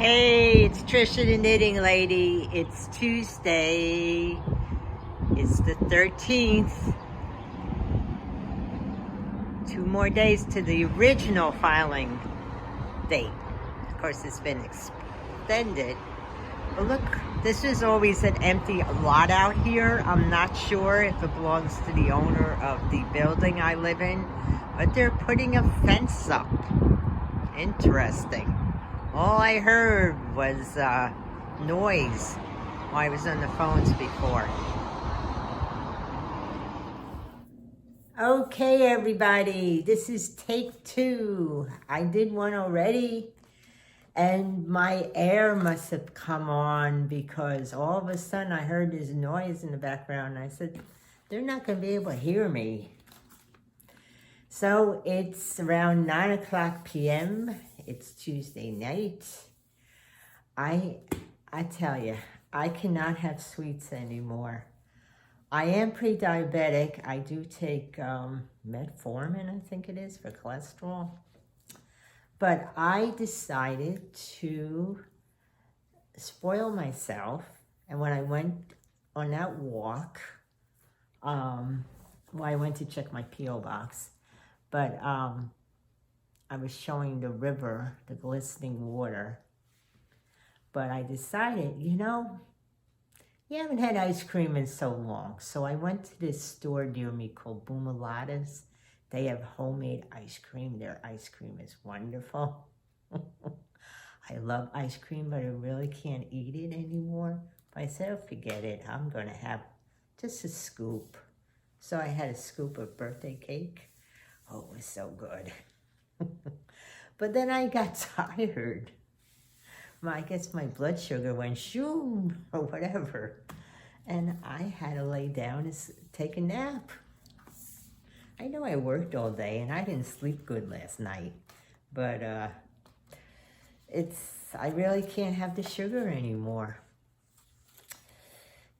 Hey, it's Trisha the Knitting Lady. It's Tuesday. It's the 13th. 2 more days to the original filing date. Of course, it's been extended. But look, this is always an empty lot out here. I'm not sure if it belongs to the owner of the building I live in, but they're putting a fence up. Interesting. All I heard was noise while I was on the phones before. Okay, everybody, this is take 2. I did one already, and my air must have come on because all of a sudden I heard this noise in the background. And I said, they're not going to be able to hear me. So it's around 9 o'clock p.m. It's Tuesday night. I tell you, I cannot have sweets anymore. I am pre-diabetic. I do take metformin, I think it is, for cholesterol. But I decided to spoil myself. And when I went on that walk, I went to check my P.O. box. But I was showing the river, the glistening water. But I decided, you haven't had ice cream in so long. So I went to this store near me called Boomalada's. They have homemade ice cream. Their ice cream is wonderful. I love ice cream, but I really can't eat it anymore. But I said, oh, forget it. I'm going to have just a scoop. So I had a scoop of birthday cake. Oh, it was so good. But then I got tired. I guess my blood sugar went shoom or whatever. And I had to lay down and take a nap. I know I worked all day and I didn't sleep good last night. But I really can't have the sugar anymore.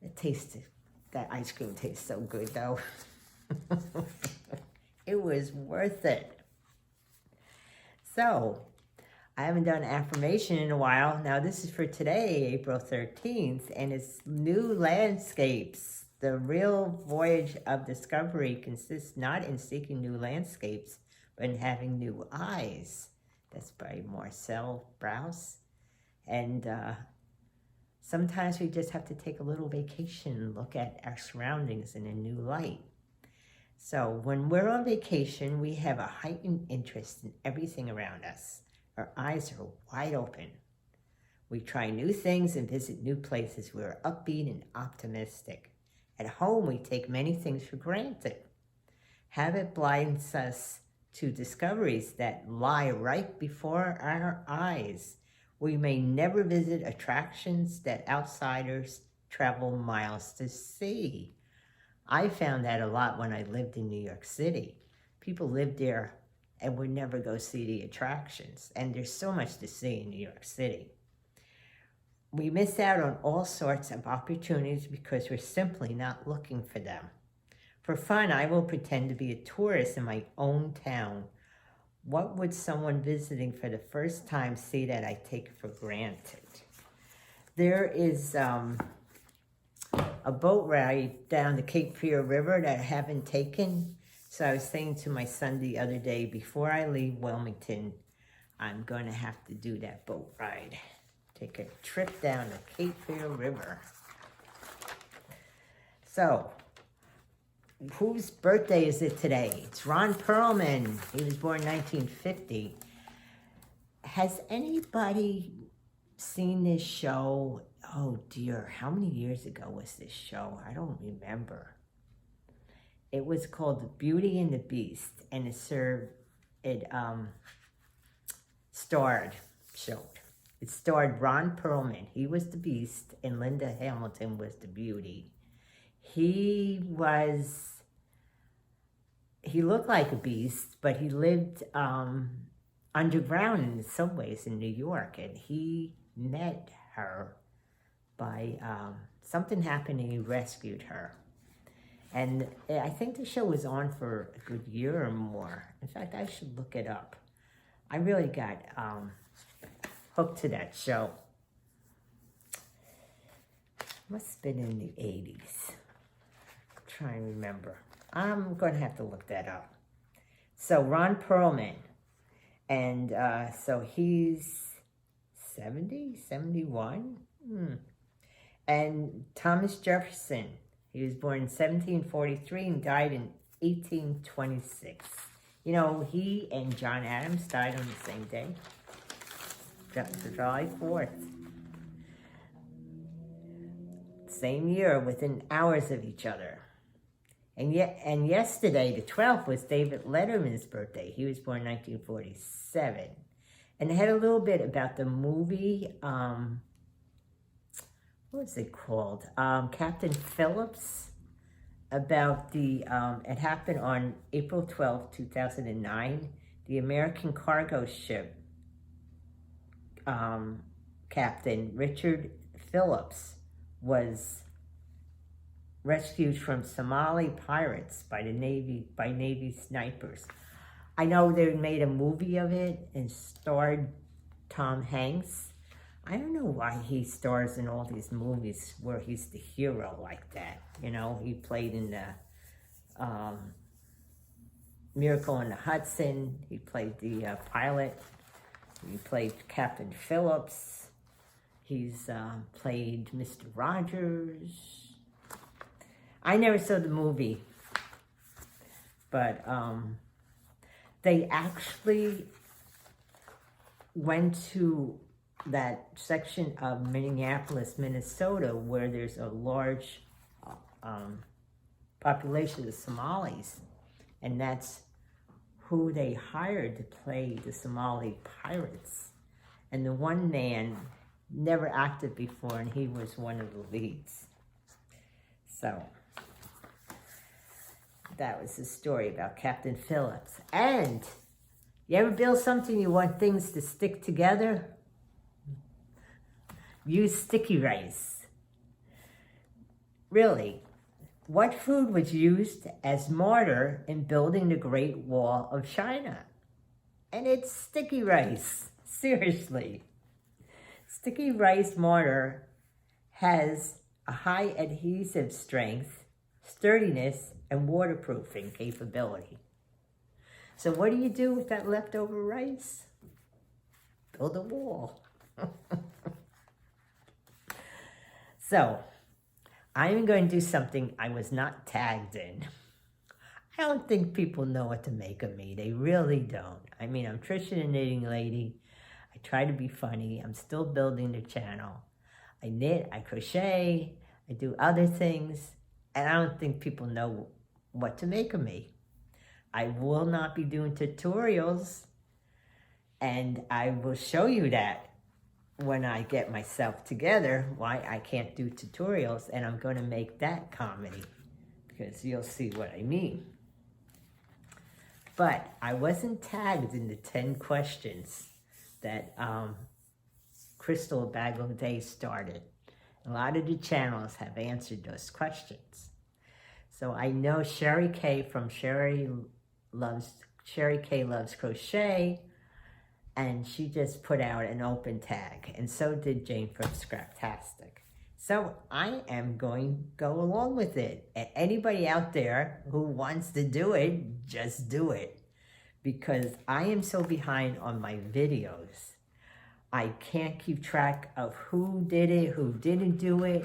That ice cream tastes so good though. It was worth it. So, I haven't done affirmation in a while. Now, this is for today, April 13th, and it's new landscapes. The real voyage of discovery consists not in seeking new landscapes, but in having new eyes. That's by Marcel Brauss. And sometimes we just have to take a little vacation and look at our surroundings in a new light. So when we're on vacation, we have a heightened interest in everything around us. Our eyes are wide open. We try new things and visit new places. We're upbeat and optimistic. At home, we take many things for granted. Habit blinds us to discoveries that lie right before our eyes. We may never visit attractions that outsiders travel miles to see. I found that a lot when I lived in New York City. People lived there and would never go see the attractions. And there's so much to see in New York City. We miss out on all sorts of opportunities because we're simply not looking for them. For fun, I will pretend to be a tourist in my own town. What would someone visiting for the first time see that I take for granted? There is a boat ride down the Cape Fear River that I haven't taken. So I was saying to my son the other day, before I leave Wilmington, I'm going to have to do that boat ride. Take a trip down the Cape Fear River. So, whose birthday is it today? It's Ron Perlman. He was born in 1950. Has anybody seen this show? Oh dear, how many years ago was this show? I don't remember. It was called The Beauty and the Beast, and it starred Ron Perlman. He was the Beast, and Linda Hamilton was the Beauty. He looked like a beast, but he lived underground in the subways in New York, and he met her by something happened and he rescued her. And I think the show was on for a good year or more. In fact, I should look it up. I really got hooked to that show. Must have been in the 80s. I'm trying to remember. I'm going to have to look that up. So Ron Perlman, and so he's 70, 71. And Thomas Jefferson, he was born in 1743 and died in 1826. You know, he and John Adams died on the same day, July 4th. Same year, within hours of each other. And yesterday, the 12th, was David Letterman's birthday. He was born in 1947. And they had a little bit about the movie, what was it called? Captain Phillips, about the, it happened on April 12th, 2009. The American cargo ship Captain Richard Phillips was rescued from Somali pirates by Navy snipers. I know they made a movie of it and starred Tom Hanks. I don't know why he stars in all these movies where he's the hero like that. You know, he played in the Miracle on the Hudson. He played the pilot. He played Captain Phillips. He's played Mr. Rogers. I never saw the movie, but they actually went to that section of Minneapolis, Minnesota, where there's a large population of Somalis, and that's who they hired to play the Somali pirates. And the one man never acted before, and he was one of the leads. So that was the story about Captain Phillips. And you ever build something you want things to stick together? Use sticky rice. Really, what food was used as mortar in building the Great Wall of China? And it's sticky rice. Seriously. Sticky rice mortar has a high adhesive strength, sturdiness, and waterproofing capability. So what do you do with that leftover rice? Build a wall. So, I'm going to do something I was not tagged in. I don't think people know what to make of me. They really don't. I mean, I'm Trisha the Knitting Lady. I try to be funny. I'm still building the channel. I knit, I crochet, I do other things, and I don't think people know what to make of me. I will not be doing tutorials, and I will show you that when I get myself together, why I can't do tutorials, and I'm going to make that comedy, because you'll see what I mean. But I wasn't tagged in the 10 questions that Crystal Bagel started. A lot of the channels have answered those questions. So I know Sherry K from Sherry K Loves Crochet, and she just put out an open tag, and so did Jane from Scraptastic. So I am going to go along with it. And anybody out there who wants to do it, just do it. Because I am so behind on my videos. I can't keep track of who did it, who didn't do it.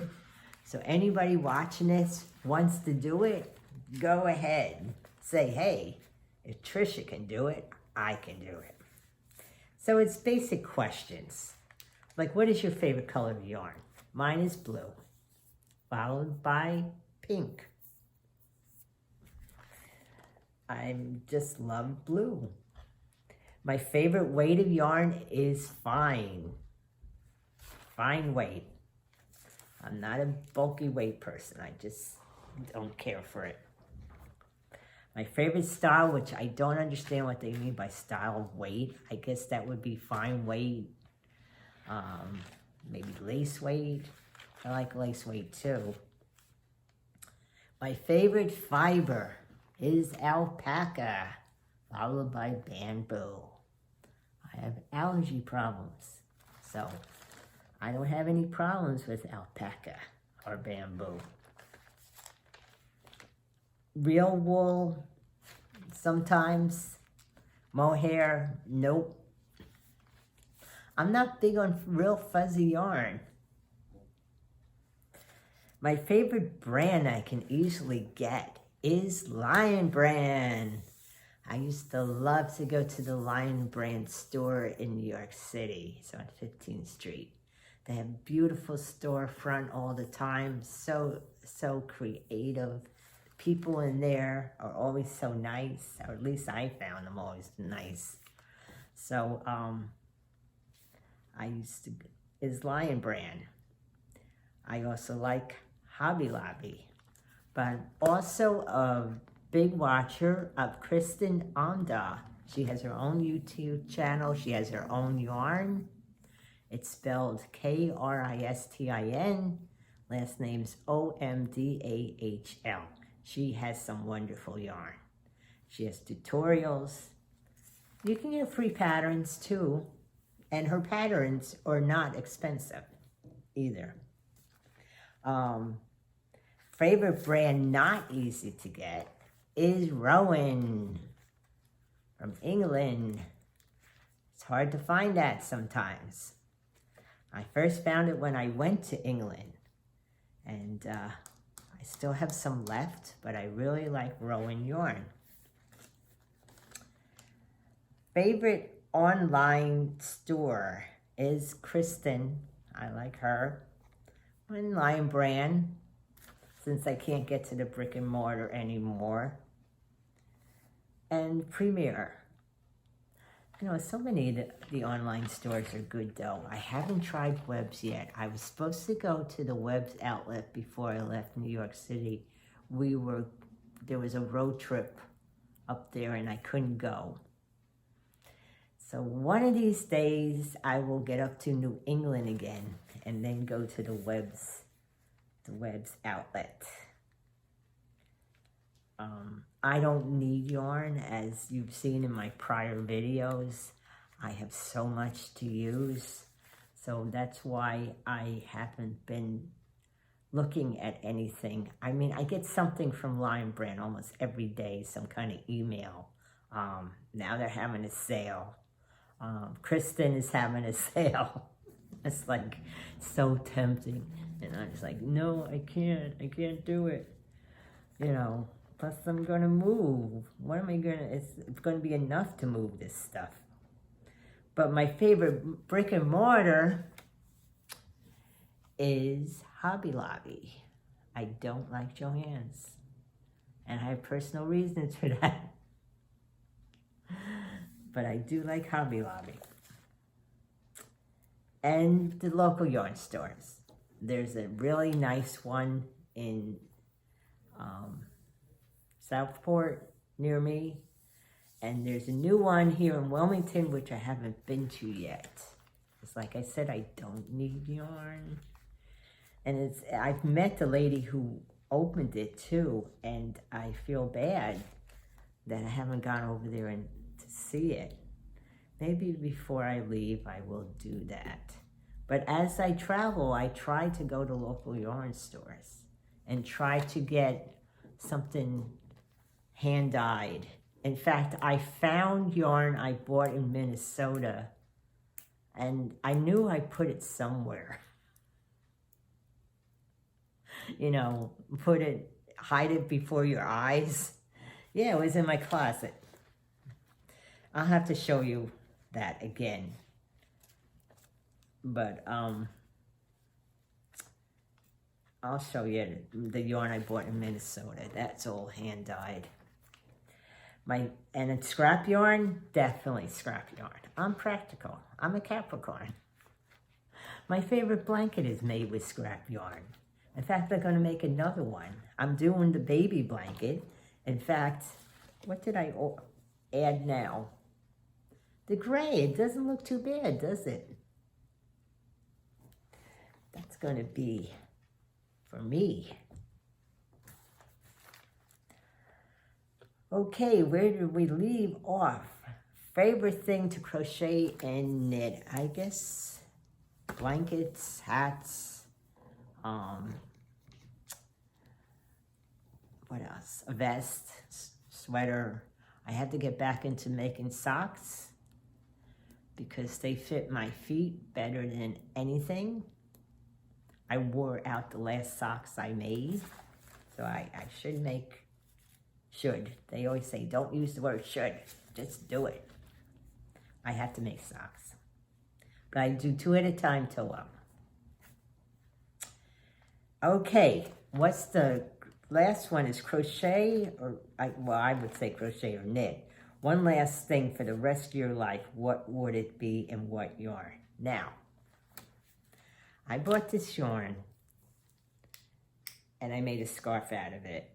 So anybody watching this wants to do it, go ahead. Say, hey, if Trisha can do it, I can do it. So it's basic questions. Like, what is your favorite color of yarn? Mine is blue, followed by pink. I just love blue. My favorite weight of yarn is fine. Fine weight. I'm not a bulky weight person. I just don't care for it. My favorite style, which I don't understand what they mean by style weight. I guess that would be fine weight. Maybe lace weight. I like lace weight too. My favorite fiber is alpaca, followed by bamboo. I have allergy problems, So I don't have any problems with alpaca or bamboo. Real wool, sometimes. Mohair, nope. I'm not big on real fuzzy yarn. My favorite brand I can easily get is Lion Brand. I used to love to go to the Lion Brand store in New York City. It's on 15th Street. They have beautiful storefront all the time. So creative. People in there are always so nice, or at least I found them always nice. So, is Lion Brand. I also like Hobby Lobby, but also a big watcher of Kristen Onda. She has her own YouTube channel. She has her own yarn. It's spelled Kristin. Last name's Omdahl. She has some wonderful yarn. She has tutorials. You can get free patterns too. And her patterns are not expensive either. Favorite brand not easy to get is Rowan from England. It's hard to find that sometimes. I first found it when I went to England. And I still have some left, but I really like Rowan yarn. Favorite online store is Kristen. I like her. And Lion Brand, since I can't get to the brick and mortar anymore. And Premier. You know, so many of the online stores are good though. I haven't tried Webb's yet. I was supposed to go to the Webb's outlet before I left New York City. There was a road trip up there and I couldn't go. So one of these days I will get up to New England again and then go to the Webb's outlet. I don't need yarn, as you've seen in my prior videos. I have so much to use, so that's why I haven't been looking at anything. I mean, I get something from Lion Brand almost every day, some kind of email. Now they're having a sale. Kristen is having a sale. It's like so tempting, and I'm just like, no, I can't do it, you know. Plus, I'm going to move. What am I going to... It's going to be enough to move this stuff. But my favorite brick and mortar is Hobby Lobby. I don't like Joann's. And I have personal reasons for that. But I do like Hobby Lobby. And the local yarn stores. There's a really nice one in... Southport near me, and there's a new one here in Wilmington which I haven't been to yet. It's like I said, I don't need yarn, and I've met the lady who opened it too, and I feel bad that I haven't gone over there and to see it. Maybe before I leave I will do that. But as I travel, I try to go to local yarn stores and try to get something hand-dyed. In fact, I found yarn I bought in Minnesota, and I knew I put it somewhere. You know, hide it before your eyes. Yeah, it was in my closet. I'll have to show you that again. But, I'll show you the yarn I bought in Minnesota. That's all hand-dyed. And it's scrap yarn, definitely scrap yarn. I'm practical. I'm a Capricorn. My favorite blanket is made with scrap yarn. In fact, they're going to make another one. I'm doing the baby blanket. In fact, what did I add now? The gray. It doesn't look too bad, does it? That's going to be for me. Okay, where did we leave off? Favorite thing to crochet and knit? I guess blankets, hats, what else? A vest, sweater. I had to get back into making socks because they fit my feet better than anything. I wore out the last socks I made, so I should. They always say, don't use the word should, just do it. I have to make socks. But I do 2 at a time till them. Okay, what's the last one is crochet, or I would say crochet or knit. One last thing for the rest of your life, what would it be and what yarn? Now, I bought this yarn and I made a scarf out of it.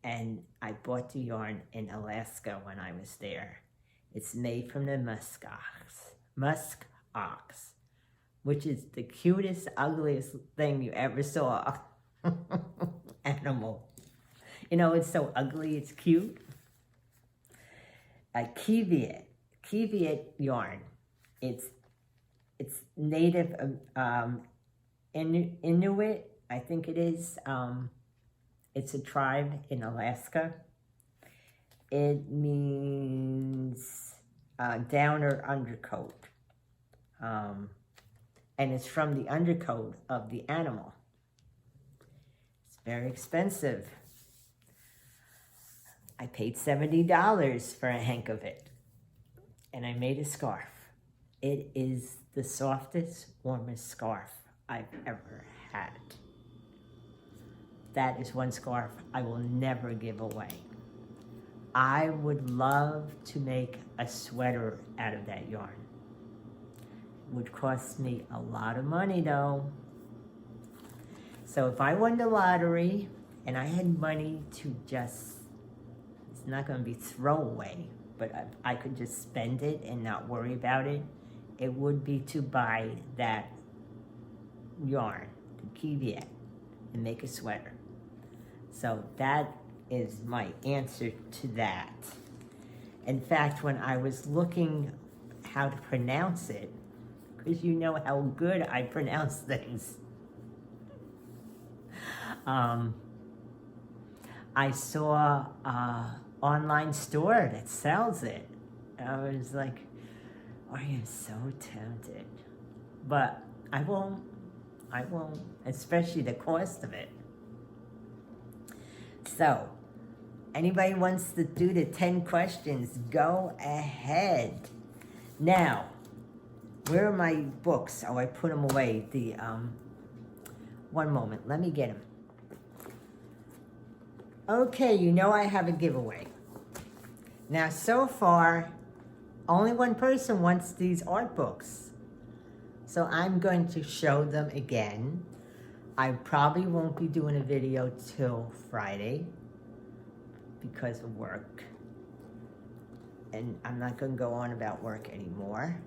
And I bought the yarn in Alaska when I was there. It's made from the musk ox, which is the cutest, ugliest thing you ever saw. Animal. You know, it's so ugly, it's cute. A Kiviet yarn. It's native Inuit, I think it is. It's a tribe in Alaska. It means down or undercoat. And it's from the undercoat of the animal. It's very expensive. I paid $70 for a hank of it. And I made a scarf. It is the softest, warmest scarf I've ever had. That is one scarf I will never give away. I would love to make a sweater out of that yarn. It would cost me a lot of money though. So if I won the lottery and I had money to just, it's not going to be throwaway, but I could just spend it and not worry about it, it would be to buy that yarn, the Kiviet, and make a sweater. So that is my answer to that. In fact, when I was looking how to pronounce it, because you know how good I pronounce things, I saw an online store that sells it. I was like, I am so tempted. But I won't, especially the cost of it. So, anybody wants to do the 10 questions, go ahead. Now, where are my books? Oh, I put them away. One moment, let me get them. Okay, you know I have a giveaway. Now, so far, only one person wants these art books. So I'm going to show them again. I probably won't be doing a video till Friday because of work. And I'm not going to go on about work anymore.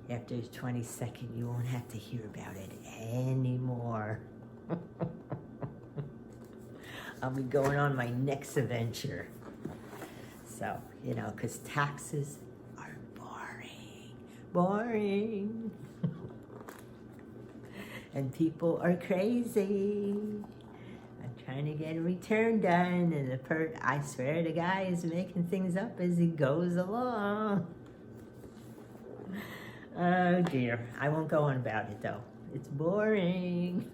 After the 22nd, you won't have to hear about it anymore. I'll be going on my next adventure. So, you know, because taxes are boring. Boring. And people are crazy. I'm trying to get a return done, and I swear the guy is making things up as he goes along. Oh dear, I won't go on about it though. It's boring.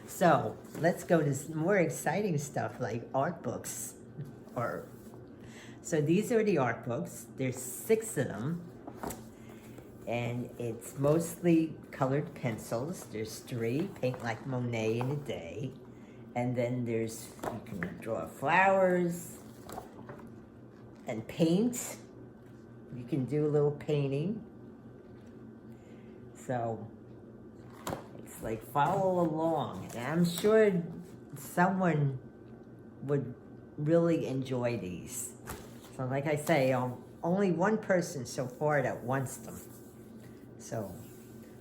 So let's go to some more exciting stuff like art books. So these are the art books. There's 6 of them. And it's mostly colored pencils. There's 3, paint like Monet in a day. And then there's, you can draw flowers and paint. You can do a little painting. So it's like follow along. And I'm sure someone would really enjoy these. So like I say, only one person so far that wants them. So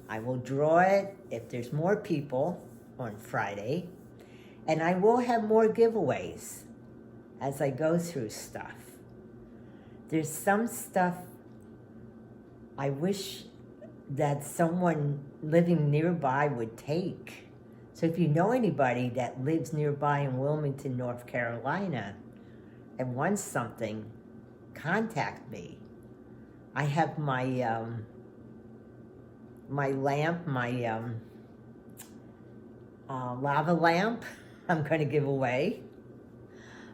I will draw it if there's more people on Friday. And I will have more giveaways as I go through stuff. There's some stuff I wish that someone living nearby would take. So if you know anybody that lives nearby in Wilmington, North Carolina, and wants something, contact me. I have my my lamp, my lava lamp I'm going to give away.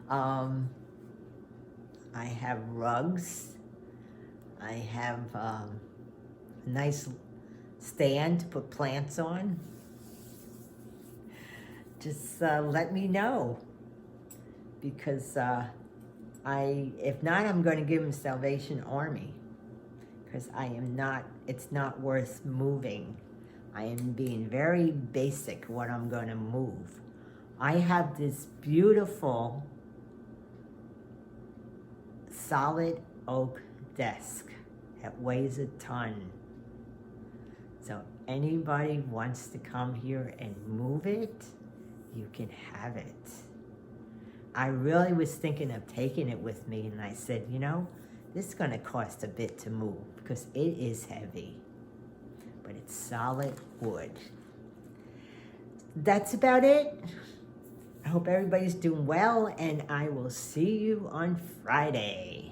I have rugs. I have a nice stand to put plants on. Just let me know, because if not, I'm going to give them Salvation Army, because it's not worth moving. I am being very basic what I'm going to move. I have this beautiful solid oak desk that weighs a ton. So anybody wants to come here and move it, you can have it. I really was thinking of taking it with me, and I said, you know, this is going to cost a bit to move because it is heavy, but it's solid wood. That's about it. I hope everybody's doing well, and I will see you on Friday.